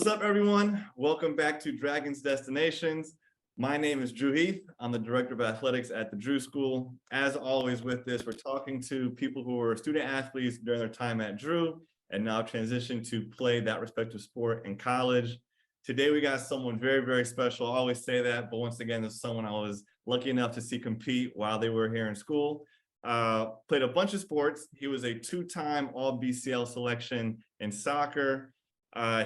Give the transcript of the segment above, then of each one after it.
What's up, everyone? Welcome back to Dragons Destinations. My name is Drew Heath. I'm the Director of Athletics at the Drew School. As always with this, we're talking to people who were student athletes during their time at Drew and now transitioned to play that respective sport in college. Today, we got someone very, very special. I always say that, but once again, this is someone I was lucky enough to see compete while they were here in school. Played a bunch of sports. He was a two-time All-BCL selection in soccer.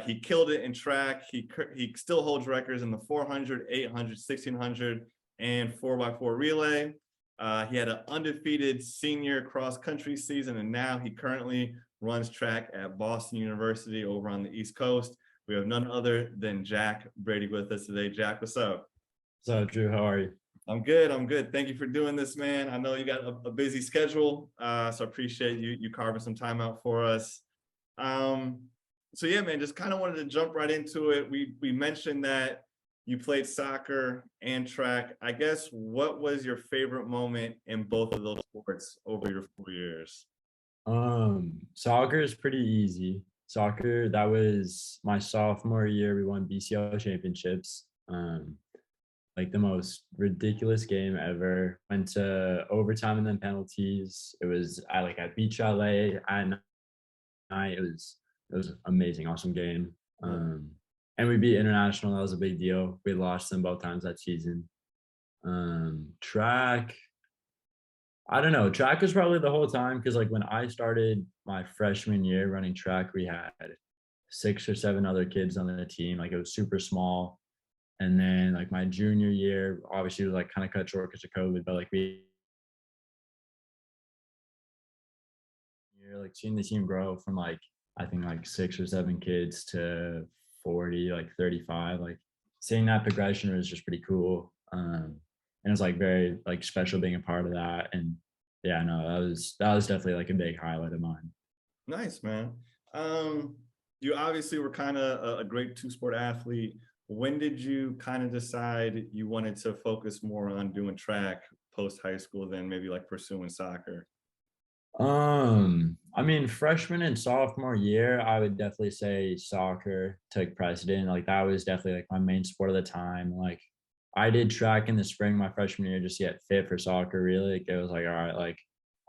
He killed it in track. He still holds records in the 400, 800, 1600, and 4x4 relay. He had an undefeated senior cross-country season, and now he currently runs track at Boston University over on the East Coast. We have none other than Jack Brady with us today. Jack, what's up? What's up, Drew? How are you? I'm good. I'm good. Thank you for doing this, man. I know you got a busy schedule, so I appreciate you carving some time out for us. So yeah, man, just kind of wanted to jump right into it. We mentioned that you played soccer and track. I guess what was your favorite moment in both of those sports over your 4 years? Soccer is pretty easy. Soccer, that was my sophomore year. We won BCL championships. Like the most ridiculous game ever. Went to overtime and then penalties. It was at Beach LA at night. It was amazing, awesome game. And we beat International. That was a big deal. We lost them both times that season. Track, I don't know. Track was probably the whole time because like when I started my freshman year running track, we had 6 or 7 other kids on the team. Like it was super small. And then like my junior year, obviously it was like kind of cut short because of COVID, but like you're like seeing the team grow from like I think like 6 or 7 kids to 40, like 35. Like seeing that progression was just pretty cool. And it was like very like special being a part of that. And yeah, no, that was definitely like a big highlight of mine. Nice, man. You obviously were kind of a great two-sport athlete. When did you kind of decide you wanted to focus more on doing track post high school than maybe like pursuing soccer? I mean, freshman and sophomore year, I would definitely say soccer took precedent. Like that was definitely like my main sport at the time. Like I did track in the spring my freshman year just to get fit for soccer. Really, like, it was like all right, like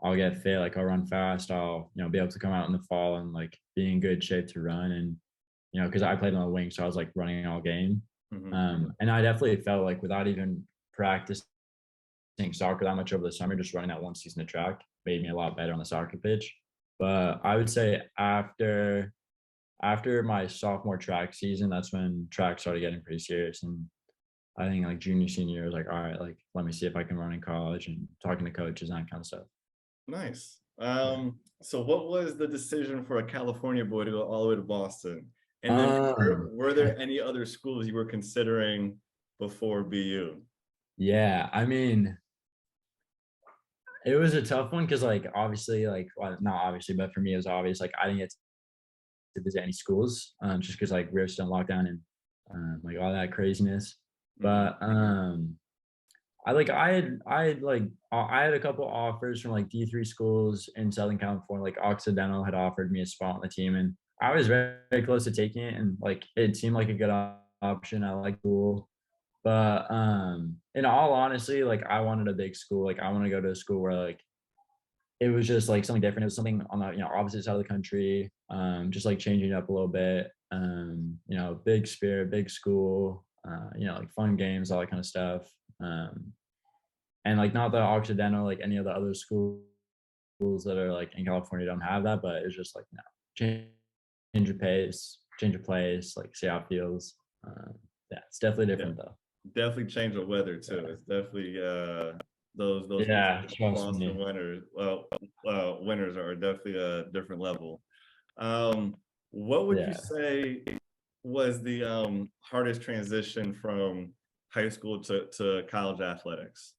I'll get fit, like I'll run fast, I'll be able to come out in the fall and like be in good shape to run. And because I played on the wing, so I was like running all game. And I definitely felt like without even practicing soccer that much over the summer, just running that one season of track made me a lot better on the soccer pitch. But I would say after my sophomore track season, that's when track started getting pretty serious. And I think like junior, senior year, I was like, all right, like let me see if I can run in college and talking to coaches and that kind of stuff. Nice. Yeah. So what was the decision for a California boy to go all the way to Boston? And then Um, were there any other schools you were considering before BU? yeah, I mean, it was a tough one because like obviously, like well, not obviously, but for me it was obvious. Like I didn't get to visit any schools, just because like we were still in lockdown and like all that craziness. Mhm. But I had a couple offers from like D3 schools in Southern California. Like Occidental had offered me a spot on the team, and I was very, very close to taking it. And like it seemed like a good option. I like school, but in all honesty, like I wanted a big school. Like I want to go to a school where like it was just like something different. It was something on the opposite side of the country. Just like changing it up a little bit. Big spirit, big school. Like fun games, all that kind of stuff. And like not the Occidental, like any of the other schools that are like in California don't have that, but it's just like change of pace, change of place, like see how it feels. Yeah, it's definitely Yeah, different though. definitely change of weather too. Yeah, It's definitely those yeah, trust Boston me. winters. Winters are definitely a different level. Um, what would you Yeah. say was the hardest transition from high school to college athletics?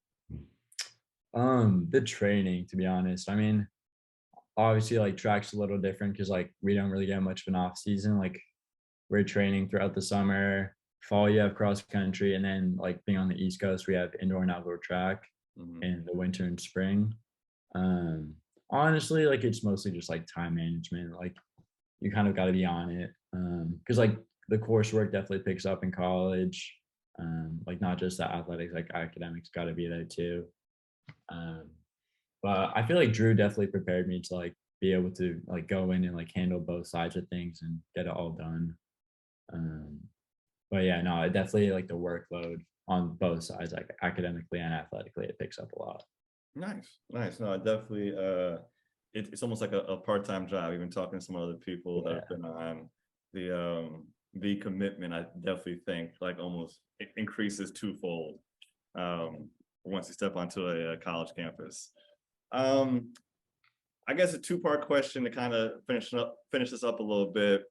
The training, to be honest. I mean, obviously like track's a little different because like we don't really get much of an off season. Like we're training throughout the summer, fall you have cross country, and then like being on the East Coast, we have indoor and outdoor track Mhm. in the winter and spring. Um, Honestly, like it's mostly just like time management. Like you kind of got to be on it. Because like the coursework definitely picks up in college. Like not just the athletics, like academics got to be there too. Um, but I feel like Drew definitely prepared me to like be able to like go in and like handle both sides of things and get it all done. Um, but yeah, no, it definitely like the workload on both sides, like academically and athletically, it picks up a lot. Nice, nice. No, I definitely it's almost like a part-time job. Even talking to some other people that Yeah. have been on the commitment, I definitely think like almost it increases twofold once you step onto a college campus. Um, I guess a two-part question to kind of finish this up a little bit.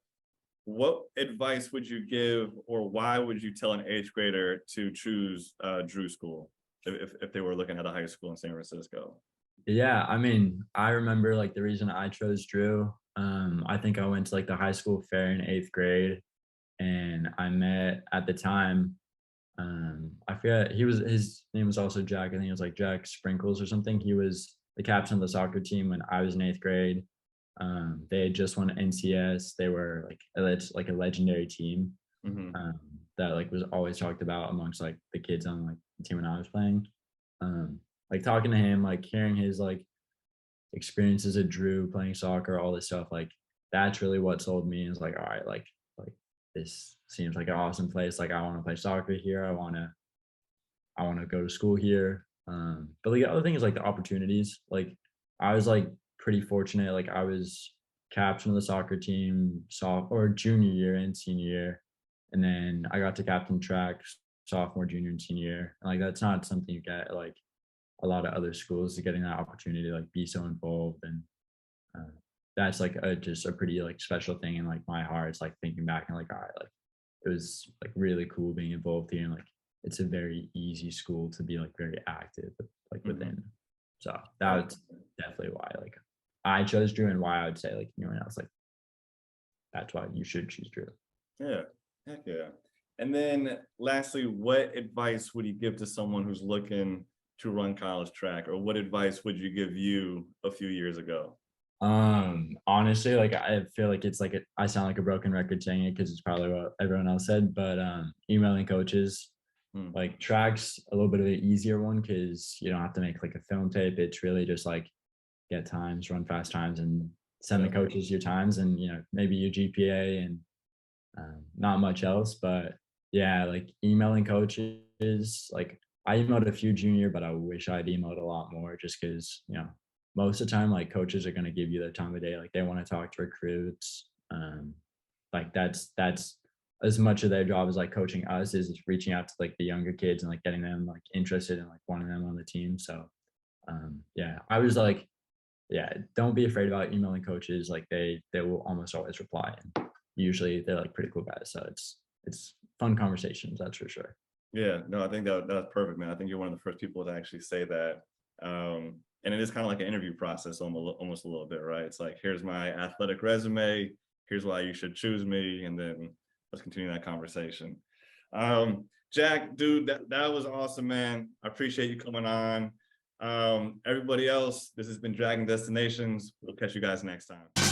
What advice would you give, or why would you tell an eighth grader to choose Drew School if they were looking at a high school in San Francisco? Yeah, I mean, I remember like the reason I chose Drew. I think I went to like the high school fair in 8th grade, and I met at the time. I forget his name was also Jack. I think it was like Jack Sprinkles or something. He was the captain of the soccer team when I was in 8th grade. They had just won NCS. They were like a legendary team Hmm. um, that like was always talked about amongst like the kids on like the team when I was playing. Like talking to him, like hearing his like experiences at Drew playing soccer, all this stuff, like that's really what sold me. Is like, all right, like this seems like an awesome place. Like I want to play soccer here. I want to go to school here. But like the other thing is like the opportunities. Like I was like pretty fortunate. Like I was captain of the soccer team or junior year and senior year, and then I got to captain track sophomore, junior, and senior year. And like that's not something you get like a lot of other schools getting that opportunity to like be so involved, and uh, that's like just a pretty like special thing in like my heart. It's like thinking back and like all right, like it was like really cool being involved here, and like it's a very easy school to be like very active like Hmm. within. So that's definitely why like I chose Drew, and why I would say like anyone else like that's why you should choose Drew. Yeah, heck yeah. And then lastly, what advice would you give to someone who's looking to run college track, or what advice would you give you a few years ago? Honestly, like I feel like it's like I sound like a broken record saying it because it's probably what everyone else said, but emailing coaches, Hmm. like tracks a little bit of an easier one because you don't have to make like a film tape. It's really just like get times, run fast times, and send the Yeah. coaches your times and maybe your GPA and not much else. But yeah, like emailing coaches, like I emailed a few junior, but I wish I'd emailed a lot more just because, most of the time, like coaches are going to give you their time of day. Like they want to talk to recruits. Like that's as much of their job as like coaching us is reaching out to like the younger kids and like getting them like interested in like wanting them on the team. So yeah, I was like, yeah, don't be afraid about emailing coaches. Like they will almost always reply, and usually they're like pretty cool guys. So it's fun conversations, that's for sure. Yeah, no, I think that's perfect, man. I think you're one of the first people to actually say that. And it is kind of like an interview process, almost a little bit, right? It's like, here's my athletic resume, here's why you should choose me, and then let's continue that conversation. Jack, dude, that was awesome, man. I appreciate you coming on. Everybody else, this has been Dragon Destinations. We'll catch you guys next time.